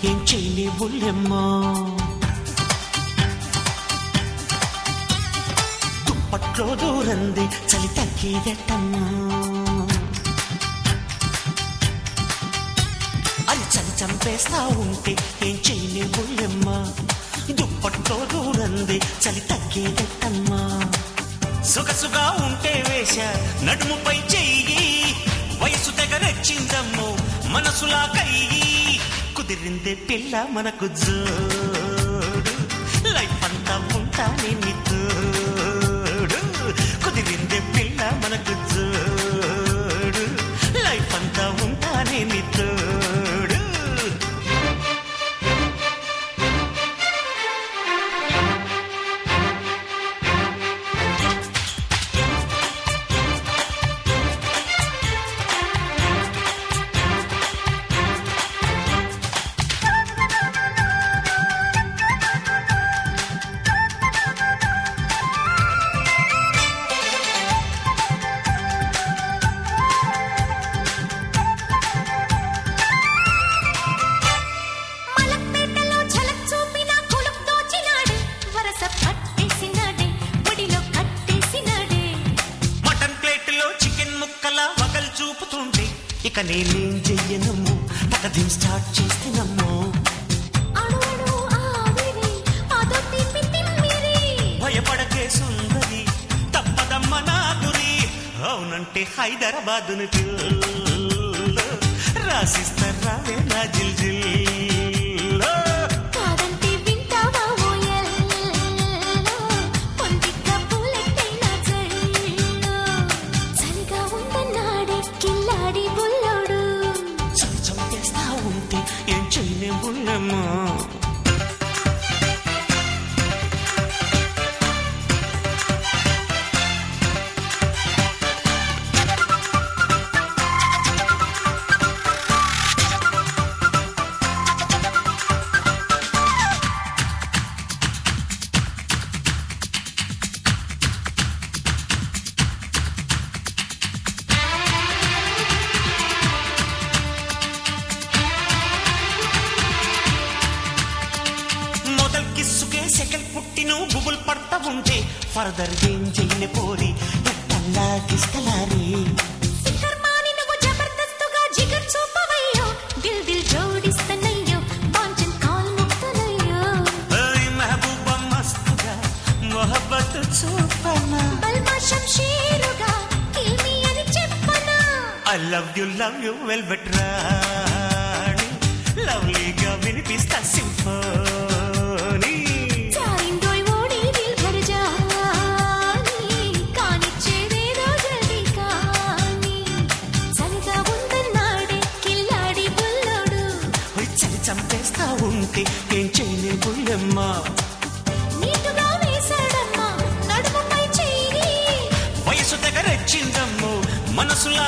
ఏం చేయని బుల్లెమ్మా దుప్పట్లో దూరంది చలి తగ్గేదెట్టమ్మా అది చలి చంపేస్తా ఉంటే ఏం చేయని బుల్లెమ్మా దుప్పట్లో దూరంది చలి తగ్గేదెట్టమ్మా సొగసుగా ఉంటే వేష నడుముపై చెయ్యి వయసు తెగ రెచ్చిందమ్మో మనసులా కయ్యి కుదిరిందే పిల్ల మనకు జోడు లైఫ్ అంతా ఉంటానే నీ తోడు కుదిరిందే పిల్ల మనకు జోడు లైఫ్ అంతా ఉంటానే నీ తోడు ఇక నేనేం చెయ్యనమ్ము పకదం స్టార్ట్ చేస్తున్నమ్ము భయపడకే సుందరి తప్పదమ్మ నా గురి అవునంటే హైదరాబాదును రాసిస్తారా నా జిల్ జిల్ ఏం చేయనే బుల్లెమ్మా సెకల్ పుట్టిను బుబుల్ పడతా ఉంటే ఫర్దర్ ఏం చేయని పోరి ఎట్టల్లా కిస్తలారి మెహబూబా మస్తుగా మొహబ్బత్ చూపనా ఐ లవ్ యు వెల్వెట్ రాణి లవ్లీగా వినిపిస్తా సింఫోనీ చంపేస్తా ఉంటే ఏం చేయలే బుల్లెమ్మా వయసు దగ్గర రెచ్చిందమ్మో మనసులా